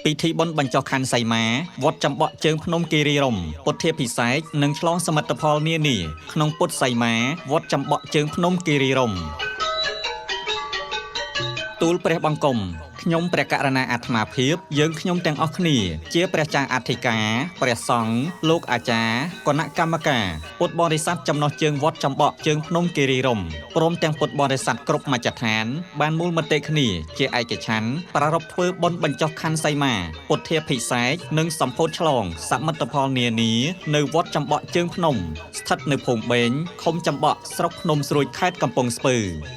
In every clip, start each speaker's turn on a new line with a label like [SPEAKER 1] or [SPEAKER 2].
[SPEAKER 1] ពិធីបុណ្យបញ្ចុះខណ្ឌសីមាវត្តចំបក់ជើងភ្នំគិរីរម្យពុទ្ធិពិសេសនិងឆ្លងសមិទ្ធផលនានាក្នុងពុទ្ធសីមាវត្តចំបក់ជើងភ្នំគិរីរម្យទូលព្រះបង្គំខ្ញុំព្រះករុណាអាត្មាភាពយើងខ្ញុំទាំងអស់គ្នាជាព្រះចៅអធិការព្រះសង្ឃលោកអាចារ្យគណៈកម្មការពុទ្ធបរិស័ទចំណុះជើងវត្តចំបក់ជើងភ្នំគិរីរម្យព្រមទាំងពុទ្ធបរិស័ទគ្រប់មជ្ឈដ្ឋានបានមូលមតិគ្នាជាឯកច្ឆន្ទប្រារព្ធធ្វើបុណ្យបញ្ចុះខណ្ឌសីមាពុទ្ធាភិសេកនិងសម្ពោធឆ្លងសមិទ្ធផលនានានៅវត្តចំបក់ជើងភ្នំស្ថិតនៅភូមិបេងឃុំចំបក់ស្រុកភ្នំស្រួយខេត្តកំពង់ស្ពឺ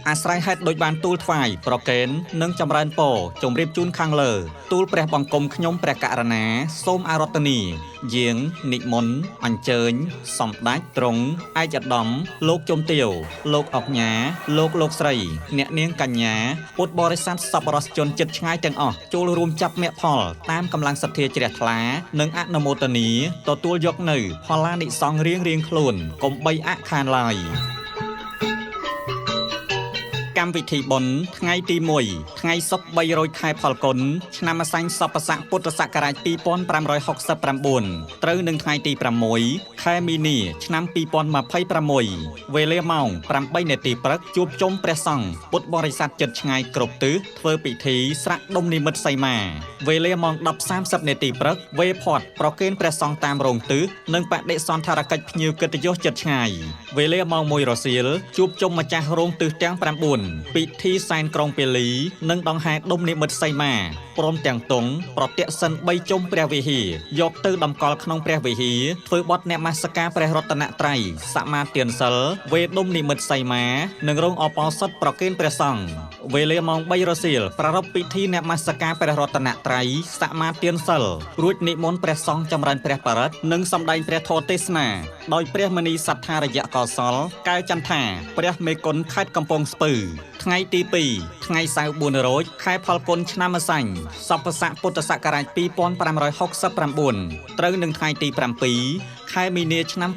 [SPEAKER 1] អាស្រ័យហេតុដោយបានទូលថ្វាយប្រកេននិងចម្រើនពរជម្រាបជូនខាងលើទូលព្រះបង្គំខ្ញុំព្រះករុណាសូមអារាធនាយាងនិមន្តអញ្ជើញសម្ដេចទ្រង់ឯកឧត្តមលោកជំទាវលោកអុកញ៉ាលោកស្រីអ្នកនាងកញ្ញាពុទ្ធបរិស័ទសប្បុរសជនចិត្តឆ្ងាយទាំងអស់ចូលរួមចាប់មគ្គផលតាមកម្លាំងសទ្ធាជ្រះថ្លានិងអនុមោទនាទទួលយកនៅផល្លានិសង្ឃរៀងខ្លួនកុំបីអខានឡើយកម្មវិធីបុណ្យថ្ងៃទី1ថ្ងៃសុក្រ300ខែផលគុណឆ្នាំអស័ញ្ញសប្បស័កពុទ្ធសករាជ2569ត្រូវនឹងថ្ងៃទី6ខែមីនាឆ្នាំ2026វេលាម៉ោង 8 នាទីព្រឹកជួបជុំព្រះសង្ឃពុទ្ធបរិស័ទចិត្តឆ្ងាយគ្រប់ទិសធ្វើពិធីស្រៈដុំនិមិត្តសីមាវេលាម៉ោង 10:30 នាទីព្រឹកវេផាត់ប្រគេនព្រះសង្ឃតាមរោងទិសនិងបដិសណ្ឋារកិច្ចភ្ញៀវកិត្តិយសចិត្តឆ្ងាយវេលាម៉ោង 1 រសៀលជួបជុំម្ចាស់រោងទិសទាំង9ពិធីសែនក្រុងពាលីនិងដង្ហែដុំនិមិត្តសីមាព្រមទាំងទង់ប្រតិសិន3ជុំព្រះវិហារយកទៅតម្កល់ក្នុងព្រះវិហារធ្វើបទនមស្ការព្រះរតនត្រ័យសមាទានសិលវេដុំនិមិត្តសីមានិងរោងអបោសុតប្រគេនព្រះសង្ឃវេលាម៉ោង 3 រសៀលប្រារព្ធពិធីនមស្ការព្រះរតនត្រ័យសមាទានសិលរួចនិមន្តព្រះសង្ឃចម្រើនព្រះបរិត្តនិងសម្ដែងព្រះធម៌ទេសនាដោយព្រះមនីសត្ថារយៈកោសលកែវចន្ទថាព្រះមេគុណខេត្តកំពង់ស្ពឺថ្ងៃទី2ថ្ងៃសៅរ៍4រោចខែផលគុណឆ្នាំអស័ញ្ញសប្បស័កពុទ្ធសករាជ2569ត្រូវនឹងថ្ងៃទី7ខែមីនាឆ្នាំ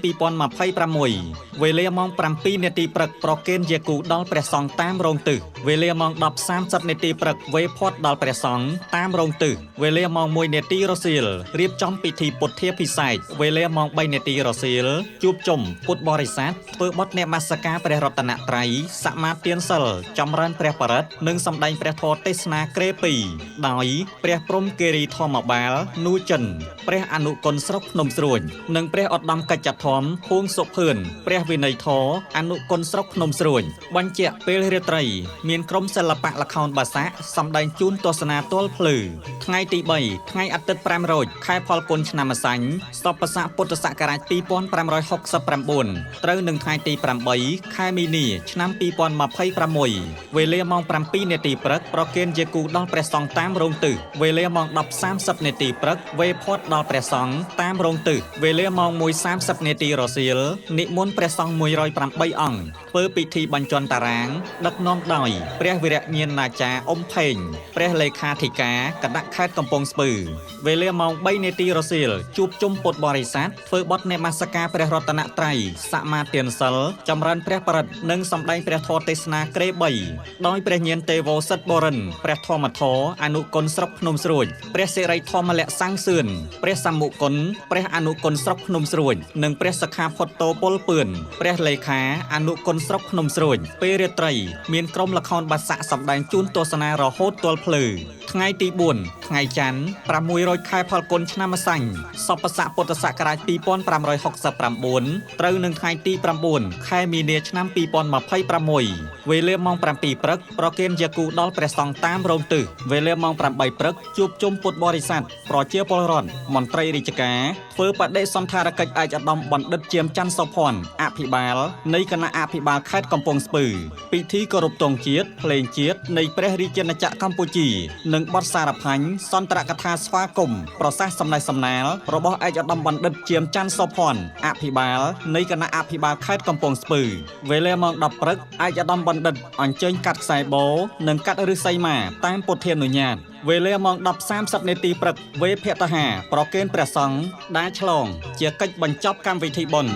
[SPEAKER 1] 2026វេលាម៉ោង 7 នាទីព្រឹកប្រគេនយាគូដល់ព្រះសង្ឃតាមរោងទិសវេលាម៉ោង 10:30 នាទីព្រឹកវេផាត់ដល់ព្រះសង្ឃតាមរោងទិសវេលាម៉ោង 1 នាទីរសៀលរៀបចំពិធីពុទ្ធាភិសេកវេលាម៉ោង 3 នាទីរសៀលជួបជុំពុទ្ធបរិស័ទធ្វើបទនមស្ការព្រះរតនត្រ័យសមាទានសិលចម្រើនព្រះបរិត្តនិងសម្ដែងព្រះធម៌ទេសនាក្រេ2ដោយព្រះព្រំគិរីធម្មបាលនូចិនព្រះអនុគុណស្រុកភ្នំស្រួយនិងព្រះឧត្តមកិច្ចធម្មភួងសុភឿនព្រះវិន័យធរអនុគុណស្រុកភ្នំស្រួយបញ្ជាក់ពេលរាត្រីមានក្រុមសិល្បៈល្ខោនបាសាក់សម្ដែងជូនទស្សនាទល់ភ្លឺថ្ងៃទី3ថ្ងៃអាទិត្យ5រោចខែផលគុណឆ្នាំអស័ញ្ញសប្បស័កពុទ្ធសករាជ2569ត្រូវនឹងថ្ងៃទី8ខែមីនាឆ្នាំ2026វេលាម៉ោង 7 នាទីព្រឹកប្រគេនយាគូដល់ព្រះសង្ឃតាមរោងទិសវេលាម៉ោង 10:30 នាទីព្រឹកវេផាត់ដល់ព្រះសង្ឃតាមរោងទិសវេលាម៉ោង 1:30 នាទីរសៀលនិមន្តព្រះសង្ឃ108អង្គធ្វើពិធីបញ្ជាន់តារាងដឹកនាំដោយព្រះវិរៈញាណាចារ្យអ៊ុំផេងព្រះលេខាធិការគណៈខេត្តកំពង់ស្ពឺវេលាម៉ោង 3 នាទីរសៀលជួបជុំពុទ្ធបរិស័ទធ្វើបទនមស្ការព្រះរតនត្រ័យសមាទានសិលចម្រើនព្រះបរិត្តនិងសម្ដែងព្រះធម៌ទេសនាក្រេ3ដោយព្រះញាណទេវោសិទ្ធបរិនព្រះធម្មធរអនុគុណស្រុកភ្នំស្រួយព្រះសិរីធម្មលក្ខសង្ឃសឿនព្រះសម្មុគុណព្រះអនុគុណស្រុកភ្នំស្រួយនិងព្រះសខាផុតតោពលពឿនព្រះលេខាអនុគុណស្រុកភ្នំស្រួយពេលរាត្រីមានក្រុមល្ខោនបាសាក់សម្ដែងជូនទស្សនារហូតទាល់ភ្លឺថ្ងៃទី4ថ្ងៃច័ន្ទ600ខែផលគុណឆ្នាំអស័ញ្ញសប្បស័កពុទ្ធសករាជ2569ត្រូវនឹងថ្ងៃទី9ខែមីនាឆ្នាំ2026វេលាម៉ោង 7 ព្រឹកប្រគេនយាគូដល់ព្រះសង្ឃតាមរោងទិសវេលាម៉ោង 8 ព្រឹកជួបជុំពុទ្ធបរិស័ទប្រជាពលរដ្ឋមន្ត្រីរាជការធ្វើបដិសណ្ឋារកិច្ចឯកឧត្តមបណ្ឌិតជាមច័ន្ទសុភ័ណ្ឌអភិបាលនៃគណៈអភិបាលខេត្តកំពង់ស្ពឺពិធីគោរពទង់ជាតិភ្លេងជាតិនៃព្រះរាជាណាចក្រកម្ពុជានិងបទសារផាញ់សន្ទរកថាស្វាគមន៍ប្រសាសន៍សំណេះសំណាលរបស់ឯកឧត្តមបណ្ឌិតជាមច័ន្ទសុភ័ណ្ឌអភិបាលនៃគណៈអភិបាលខេត្តកំពង់ស្ពឺវេលាម៉ោង 10 ព្រឹកឯកឧត្តមបណ្ឌិតអញ្ជើញកាត់ខ្សែបោនិងកាត់ឫស្សីមាតាមពុទ្ធានុញ្ញាតវេលាម៉ោង 10:30 នាទីព្រឹកវេភតហាប្រគេនព្រះសង្ឃដើរឆ្លងជាកិច្ចបញ្ចប់កម្មវិធីបុណ្យ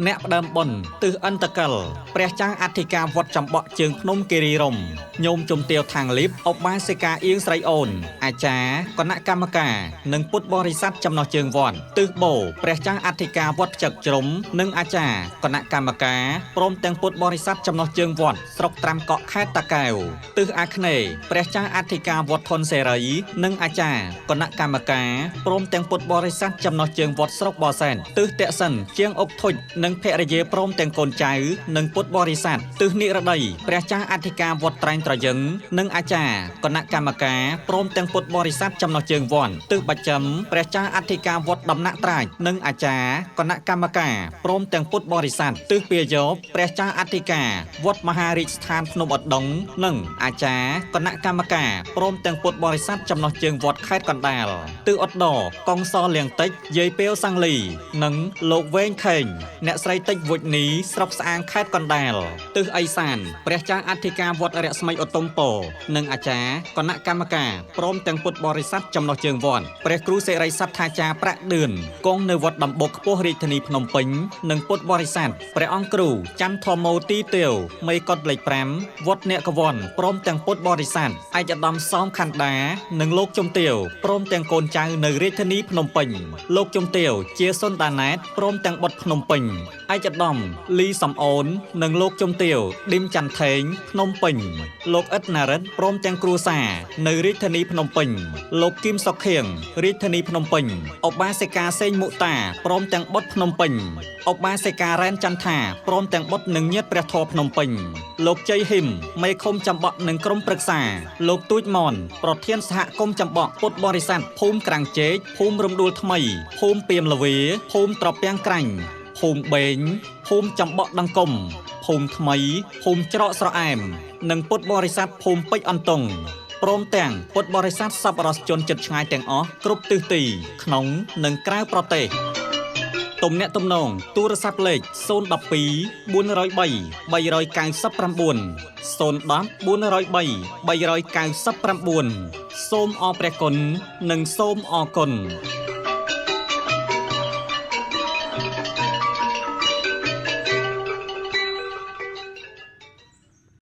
[SPEAKER 1] អ្នកផ្ដើមបុណ្យទិសអន្តកលព្រះចៅអធិការវត្តចំបក់ជើងភ្នំគិរីរម្យញោមជំទាវខាងលីបឧបាសិកាអៀងស្រីអូនអាចារ្យគណៈកម្មការនិងពុទ្ធបរិស័ទចំណោះជើងវត្តទិសបូព្រះចៅអធិការវត្តផ្ចឹកជ្រុំនិងអាចារ្យគណៈកម្មការព្រមទាំងពុទ្ធបរិស័ទចំណោះជើងវត្តស្រុកត្រាំកក់ខេត្តតាកែវទិសអាគ្នេយ៍ព្រះចៅអធិការវត្តធនសេរីនិងអាចារ្យគណៈកម្មការព្រមទាំងពុទ្ធបរិស័ទចំណោះជើងវត្តស្រុកបរសែនទិសតេសិនជាងអុកធុចនិងភរិយាព្រមទាំងកូនចៅនិងពុទ្ធបរិស័ទទិសនិរដីព្រះចៅអធិការវត្តត្រែងត្រយឹងនិងអាចារ្យគណៈកម្មការព្រមទាំងពុទ្ធបរិស័ទចំណោះជើងវត្តទិសបច្ចឹមព្រះចៅអធិការវត្តដំណាក់ត្រាចនិងអាចារ្យគណៈកម្មការព្រមទាំងពុទ្ធបរិស័ទទិសពាយោបព្រះចៅអធិការវត្តមហារាជស្ថានភ្នំឧដុង្គនិងអាចារ្យគណៈកម្មការព្រមទាំងពុទ្ធបរិស័ទចំណោះជើងវត្តខេត្តកណ្ដាលទិសឧត្តរកងសលៀងតិចយាយពាវសាំងលីនិងលោកវែងខេងអ្នកស្រីតិចវុចនីស្រុកស្អាងខេត្តកណ្ដាលទិសឦសានព្រះចៅអធិការវត្តរស្មីឧត្តមពរនិងអាចារ្យគណៈកម្មការព្រមទាំងពុទ្ធបរិស័ទចំណោះជើងវត្តព្រះគ្រូសិរីសត្ថាចារ្យប្រាក់ឌឿនគង់នៅវត្តដំបុកខ្ពស់រាជធានីភ្នំពេញនិងពុទ្ធបរិស័ទព្រះអង្គគ្រូច័ន្ទធម្មោទីទាវមេកុដលេខ5វត្តអ្នកកវ័នព្រមទាំងពុទ្ធបរិស័ទឯកឧត្តមសោមខណ្ឌានិងលោកជំទាវព្រមទាំងកូនចៅនៅរាជធានីភ្នំពេញលោកជំទាវជាសុនដាណែតព្រមទាំងបុត្រភ្នំពេញឯកឧត្តមលីសំអូននិងលោកជំទាវឌឹមច័ន្ទថេងភ្នំពេញលោកអ៊ិតណារិតព្រមទាំងគ្រួសារនៅរាជធានីភ្នំពេញលោកគឹមសុខៀងរាជធានីភ្នំពេញឧបាសិកាសេងមុតាព្រមទាំងបុត្រភ្នំពេញឧបាសិការ៉ែនចន្ទថាព្រមទាំងបុត្រនិងញាតិព្រះធម៌ភ្នំពេញលោកជ័យហ៊ីមមេឃុំចំបក់និងក្រុមប្រឹក្សាលោកទូចមនប្រធានសហគមន៍ចំបក់ពុទ្ធបរិស័ទភូមិក្រាំងជែកភូមិរំដួលថ្មីភូមិពីមល្វាភូមិត្រពាំងក្រាញ់ភូមិបេងភូមិចំបក់ដង្កុំភូមិថ្មីភូមិច្រកស្រអែមនិងពុទ្ធបរិស័ទភូមិពេជ្រអន្ទង់ព្រមទាំងពុទ្ធបរិស័ទសប្បុរសជនជិតឆ្ងាយទាំងអស់គ្រប់ទិសទីក្នុងនិងក្រៅប្រទេសទំនាក់ទំនងទូរស័ព្ទលេខ012 403 399 010 403 399សូមអរព្រះគុណនិងសូមអរគុណ